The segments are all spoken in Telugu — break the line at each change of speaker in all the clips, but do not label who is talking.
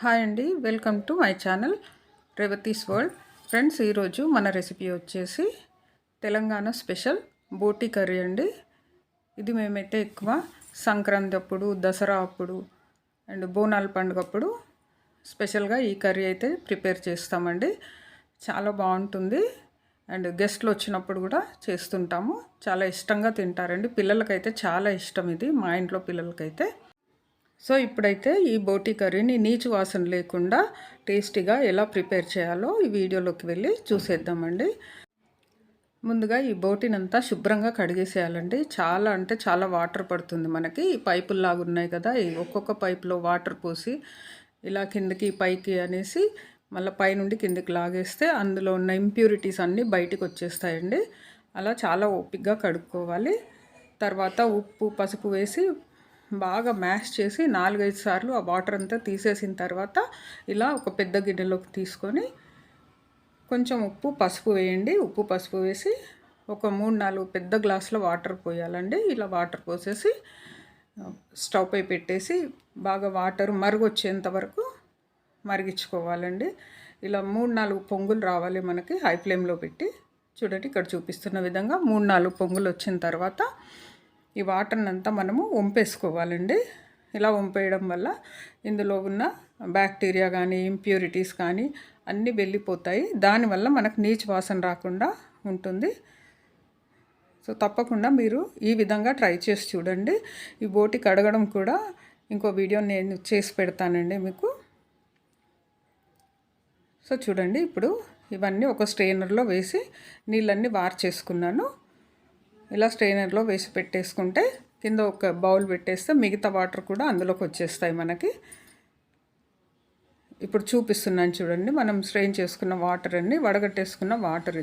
హాయ్ అండి, welcome to my channel Revathi's world. Friends, ఈరోజు మన రెసిపీ వచ్చేసి తెలంగాణ స్పెషల్ బోటి కర్రీ అండి. ఇది మేమైతే ఎక్కువ సంక్రాంతి అప్పుడు, దసరా అప్పుడు అండ్ బోనాల పండుగ అప్పుడు స్పెషల్గా ఈ కర్రీ అయితే ప్రిపేర్ చేస్తామండి. చాలా బాగుంటుంది అండ్ గెస్ట్లు వచ్చినప్పుడు కూడా చేస్తుంటాము. చాలా ఇష్టంగా తింటారండి. పిల్లలకైతే చాలా ఇష్టం ఇది, మా ఇంట్లో పిల్లలకైతే. సో ఇప్పుడైతే ఈ బోటి కర్రీని నీచు వాసన లేకుండా టేస్టీగా ఎలా ప్రిపేర్ చేయాలో ఈ వీడియోలోకి వెళ్ళి చూసేద్దామండి. ముందుగా ఈ బోటినంతా శుభ్రంగా కడిగేసేయాలండి. చాలా అంటే చాలా వాటర్ పడుతుంది మనకి. ఈ పైపుల్లాగా ఉన్నాయి కదా, ఈ ఒక్కొక్క పైపులో వాటర్ పోసి ఇలా కిందకి పైకి అనేసి మళ్ళీ పైనుండి కిందకి లాగేస్తే అందులో ఉన్న ఇంప్యూరిటీస్ అన్నీ బయటికి వచ్చేస్తాయండి. అలా చాలా ఓపికగా కడుక్కోవాలి. తర్వాత ఉప్పు పసుపు వేసి బాగా మ్యాష్ చేసి 4-5 సార్లు ఆ వాటర్ అంతా తీసేసిన తర్వాత ఇలా ఒక పెద్ద గిన్నెలోకి తీసుకొని కొంచెం ఉప్పు పసుపు వేయండి. ఉప్పు పసుపు వేసి ఒక 3-4 పెద్ద గ్లాసుల వాటర్ పోయాలండి. ఇలా వాటర్ పోసేసి స్టవ్ పై పెట్టేసి బాగా వాటర్ మరుగొచ్చేంత వరకు మరిగించుకోవాలండి. ఇలా 3-4 పొంగులు రావాలి మనకి, హై ఫ్లేమ్లో పెట్టి. చూడండి, ఇక్కడ చూపిస్తున్న విధంగా 3-4 పొంగులు వచ్చిన తర్వాత ఈ వాటర్ని అంతా మనము వంపేసుకోవాలండి. ఇలా వంపేయడం వల్ల ఇందులో ఉన్న బ్యాక్టీరియా కానీ ఇంప్యూరిటీస్ కానీ అన్నీ వెళ్ళిపోతాయి. దానివల్ల మనకు నీచు వాసన రాకుండా ఉంటుంది. సో తప్పకుండా మీరు ఈ విధంగా ట్రై చేసి చూడండి. ఈ బోటి కడగడం కూడా ఇంకో వీడియో నేను చేసి పెడతానండి మీకు. సో చూడండి, ఇప్పుడు ఇవన్నీ ఒక స్ట్రెయినర్లో వేసి నీళ్ళన్నీ వార్చేసుకున్నాను. ఇలా స్ట్రెయినర్లో వేసి పెట్టేసుకుంటే కింద ఒక బౌల్ పెట్టేస్తే మిగతా వాటర్ కూడా అందులోకి వచ్చేస్తాయి మనకి. ఇప్పుడు చూపిస్తున్నాను చూడండి, మనం స్ట్రెయిన్ చేసుకున్న వాటర్ అన్ని వడగట్టేసుకున్న వాటర్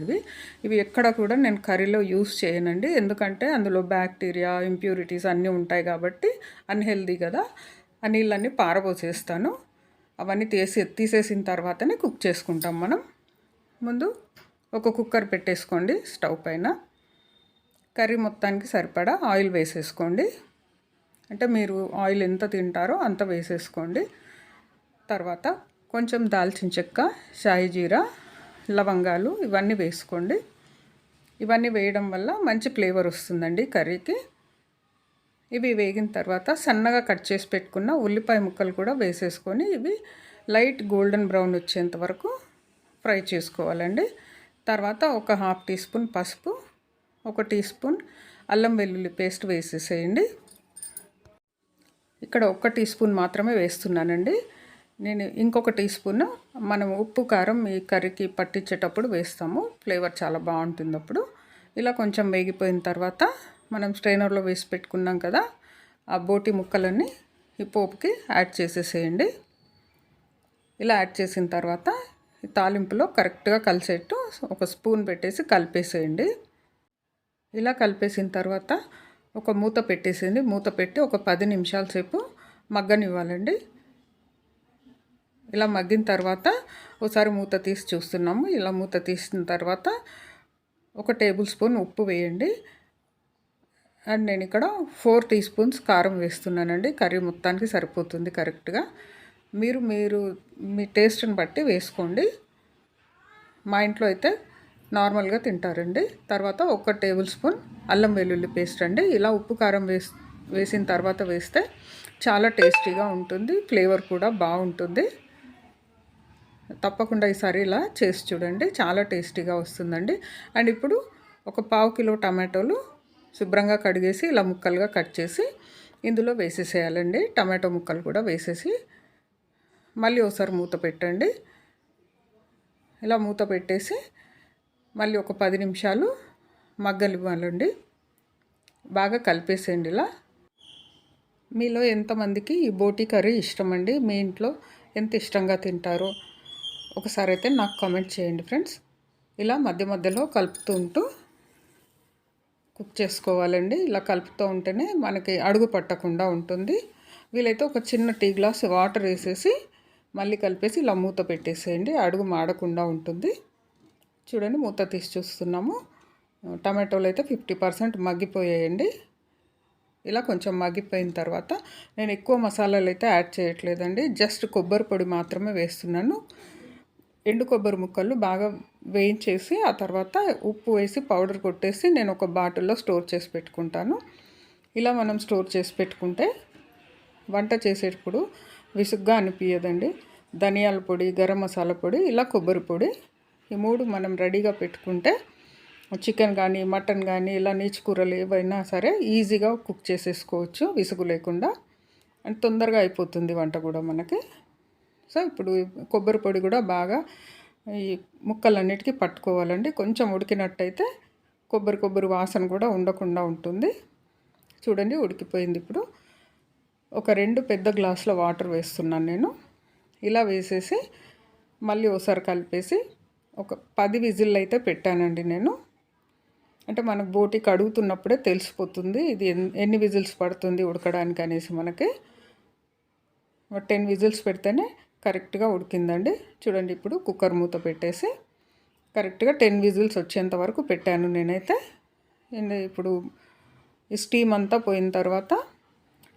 ఇవి ఎక్కడ కూడా నేను కర్రీలో యూస్ చేయనండి. ఎందుకంటే అందులో బ్యాక్టీరియా ఇంప్యూరిటీస్ అన్నీ ఉంటాయి కాబట్టి అన్హెల్దీ కదా. ఆ నీళ్ళన్నీ పారబోసేస్తాను. అవన్నీ తీసేసిన తర్వాతనే కుక్ చేసుకుంటాం మనం. ముందు ఒక కుక్కర్ పెట్టేసుకోండి స్టవ్ పైన. కర్రీ మొత్తానికి సరిపడా ఆయిల్ వేసేసుకోండి. అంటే మీరు ఆయిల్ ఎంత తింటారో అంత వేసేసుకోండి. తర్వాత కొంచెం దాల్చిన చెక్క, షాయి జీరా, లవంగాలు ఇవన్నీ వేసుకోండి. ఇవన్నీ వేయడం వల్ల మంచి ఫ్లేవర్ వస్తుందండి కర్రీకి. ఇవి వేగిన తర్వాత సన్నగా కట్ చేసి పెట్టుకున్న ఉల్లిపాయ ముక్కలు కూడా వేసేసుకొని ఇవి లైట్ గోల్డెన్ బ్రౌన్ వచ్చేంత వరకు ఫ్రై చేసుకోవాలండి. తర్వాత ఒక 1/2 టీ స్పూన్ పసుపు, 1 టీ స్పూన్ అల్లం వెల్లుల్లి పేస్ట్ వేసేసేయండి. ఇక్కడ 1 టీ స్పూన్ మాత్రమే వేస్తున్నానండి. నేను ఇంకొక టీ స్పూన్ మనం ఉప్పు కారం ఈ కర్రీకి పట్టించేటప్పుడు వేస్తాము. ఫ్లేవర్ చాలా బాగుంటుంది అప్పుడు. ఇలా కొంచెం వేగిపోయిన తర్వాత మనం స్ట్రైనర్లో వేసి పెట్టుకున్నాం కదా, ఆ బోటి ముక్కలన్నీ ఈ పోపుకి యాడ్ చేసేసేయండి. ఇలా యాడ్ చేసిన తర్వాత ఈ తాలింపులో కరెక్ట్గా కలిసేట్టు ఒక స్పూన్ పెట్టేసి కలిపేసేయండి. ఇలా కలిపేసిన తర్వాత ఒక మూత పెట్టేసింది. మూత పెట్టి ఒక 10 నిమిషాల సేపు మగ్గనివ్వాలండి. ఇలా మగ్గిన తర్వాత ఒకసారి మూత తీసి చూస్తున్నాము. ఇలా మూత తీసిన తర్వాత 1 టేబుల్ స్పూన్ ఉప్పు వేయండి. అండ్ నేను ఇక్కడ 4 టీ స్పూన్స్ కారం వేస్తున్నానండి. కర్రీ మొత్తానికి సరిపోతుంది కరెక్ట్గా. మీరు మీ టేస్ట్ని బట్టి వేసుకోండి. మా ఇంట్లో అయితే నార్మల్గా తింటారండి. తర్వాత 1 టేబుల్ స్పూన్ అల్లం వెల్లుల్లి పేస్ట్ అండి. ఇలా ఉప్పు కారం వేసిన తర్వాత వేస్తే చాలా టేస్టీగా ఉంటుంది. ఫ్లేవర్ కూడా బాగుంటుంది. తప్పకుండా ఈసారి ఇలా చేసి చూడండి, చాలా టేస్టీగా వస్తుందండి. అండ్ ఇప్పుడు ఒక 1/2 కిలో టమాటోలు శుభ్రంగా కడిగేసి ఇలా ముక్కలుగా కట్ చేసి ఇందులో వేసేసేయాలండి. టమాటో ముక్కలు కూడా వేసేసి మళ్ళీ ఒకసారి మూత పెట్టండి. ఇలా మూత పెట్టేసి మళ్ళీ ఒక 10 నిమిషాలు మగ్గనివ్వాలండి. బాగా కలిపేసేయండి. ఇలా మీలో ఎంతమందికి ఈ బోటి కర్రీ ఇష్టమండి, మీ ఇంట్లో ఎంత ఇష్టంగా తింటారో ఒకసారి అయితే నాకు కామెంట్ చేయండి ఫ్రెండ్స్. ఇలా మధ్య మధ్యలో కలుపుతూ ఉంటూ కుక్ చేసుకోవాలండి. ఇలా కలుపుతూ ఉంటేనే మనకి అడుగు పట్టకుండా ఉంటుంది. వీలైతే ఒక చిన్న టీ గ్లాస్ వాటర్ వేసేసి మళ్ళీ కలిపేసి ఇలా మూత పెట్టేసేయండి. అడుగు మాడకుండా ఉంటుంది. చూడండి, మూత తీసి చూస్తున్నాము. టమాటోలు అయితే 50% మగ్గిపోయాయండి. ఇలా కొంచెం మగ్గిపోయిన తర్వాత నేను ఎక్కువ మసాలాలు అయితే యాడ్ చేయట్లేదండి. జస్ట్ కొబ్బరి పొడి మాత్రమే వేస్తున్నాను. ఎండు కొబ్బరి ముక్కలు బాగా వేయించేసి ఆ తర్వాత ఉప్పు వేసి పౌడర్ కొట్టేసి నేను ఒక బాటిల్లో స్టోర్ చేసి పెట్టుకుంటాను. ఇలా మనం స్టోర్ చేసి పెట్టుకుంటే వంట చేసేటప్పుడు విసుగ్గా అనిపించదండి. ధనియాల పొడి, గరం మసాలా పొడి, ఇలా కొబ్బరి పొడి, ఈ 3 మనం రెడీగా పెట్టుకుంటే చికెన్ కానీ మటన్ కానీ ఇలా నీచు కూరలు ఏవైనా సరే ఈజీగా కుక్ చేసేసుకోవచ్చు విసుగు లేకుండా. అండ్ తొందరగా అయిపోతుంది వంట కూడా మనకి. సో ఇప్పుడు కొబ్బరి పొడి కూడా బాగా ఈ ముక్కలన్నిటికీ పట్టుకోవాలండి. కొంచెం ఉడికినట్టయితే కొబ్బరి వాసన కూడా ఉండకుండా ఉంటుంది. చూడండి ఉడికిపోయింది. ఇప్పుడు ఒక 2 పెద్ద గ్లాసుల వాటర్ వేస్తున్నాను నేను. ఇలా వేసేసి మళ్ళీ ఒకసారి కలిపేసి ఒక 10 విజిల్ అయితే పెట్టానండి నేను. అంటే మనకు బోటి కడుగుతున్నప్పుడే తెలిసిపోతుంది ఇది ఎన్ని విజిల్స్ పడుతుంది ఉడకడానికి అనేసి. మనకి 10 విజిల్స్ పెడితేనే కరెక్ట్గా ఉడికిందండి. చూడండి ఇప్పుడు కుక్కర్ మూత పెట్టేసి కరెక్ట్గా 10 విజిల్స్ వచ్చేంత వరకు పెట్టాను నేనైతే. ఇప్పుడు ఈ స్టీమ్ అంతా పోయిన తర్వాత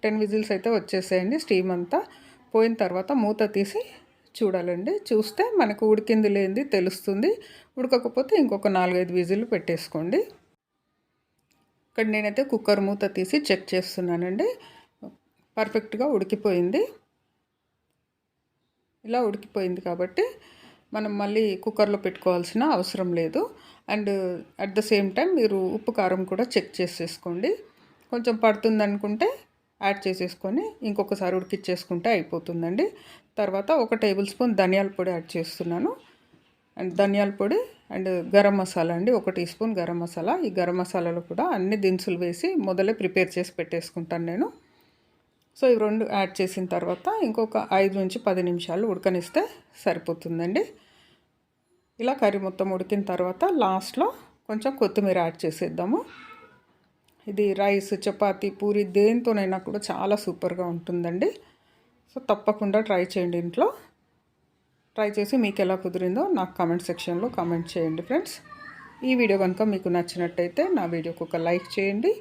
10 విజిల్స్ అయితే వచ్చేసాయండి. స్టీమ్ అంతా పోయిన తర్వాత మూత తీసి చూడాలండి. చూస్తే మనకు ఉడికింది లేనిది తెలుస్తుంది. ఉడకకపోతే ఇంకొక 4-5 విజిల్లు పెట్టేసుకోండి. ఇక్కడ నేనైతే కుక్కర్ మూత తీసి చెక్ చేస్తున్నానండి. పర్ఫెక్ట్గా ఉడికిపోయింది. ఇలా ఉడికిపోయింది కాబట్టి మనం మళ్ళీ కుక్కర్లో పెట్టుకోవాల్సిన అవసరం లేదు. And at the same time మీరు ఉప్పు కారం కూడా చెక్ చేసేసుకోండి. కొంచెం పడుతుందనుకుంటే యాడ్ చేసేసుకొని ఇంకొకసారి ఉడికిచ్చేసుకుంటే అయిపోతుందండి. తర్వాత 1 టేబుల్ స్పూన్ ధనియాల పొడి యాడ్ చేస్తున్నాను. అండ్ ధనియాల పొడి అండ్ గరం మసాలా అండి, 1 టీ స్పూన్ గరం మసాలా. ఈ గరం మసాలాలో కూడా అన్ని దినుసులు వేసి మొదలే ప్రిపేర్ చేసి పెట్టేసుకుంటాను నేను. సో ఇవి 2 యాడ్ చేసిన తర్వాత ఇంకొక 5 నుంచి 10 నిమిషాలు ఉడకనిస్తే సరిపోతుందండి. ఇలా కర్రీ మొత్తం ఉడికిన తర్వాత లాస్ట్లో కొంచెం కొత్తిమీర యాడ్ చేసేద్దాము. ఇది రైస్, చపాతీ, పూరి దేనితోనైనా కూడా చాలా సూపర్గా ఉంటుందండి. సో తప్పకుండా ట్రై చేయండి ఇంట్లో. ట్రై చేసి మీకు ఎలా కుదిరిందో నాకు కామెంట్ సెక్షన్లో కామెంట్ చేయండి ఫ్రెండ్స్. ఈ వీడియో కనుక మీకు నచ్చినట్టయితే నా వీడియోకి ఒక లైక్ చేయండి.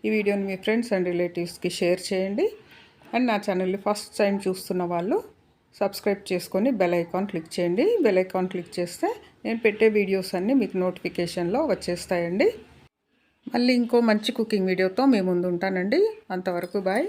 ఈ వీడియోని మీ ఫ్రెండ్స్ అండ్ రిలేటివ్స్కి షేర్ చేయండి. అండ్ నా ఛానల్ని ఫస్ట్ టైం చూస్తున్న వాళ్ళు సబ్స్క్రైబ్ చేసుకొని బెల్ ఐకాన్ క్లిక్ చేయండి. బెల్ ఐకాన్ క్లిక్ చేస్తే నేను పెట్టే వీడియోస్ అన్నీ మీకు నోటిఫికేషన్లో వచ్చేస్తాయండి. మళ్ళీ ఇంకో మంచి కుకింగ్ వీడియోతో మీ ముందు ఉంటానండి. అంతవరకు బాయ్.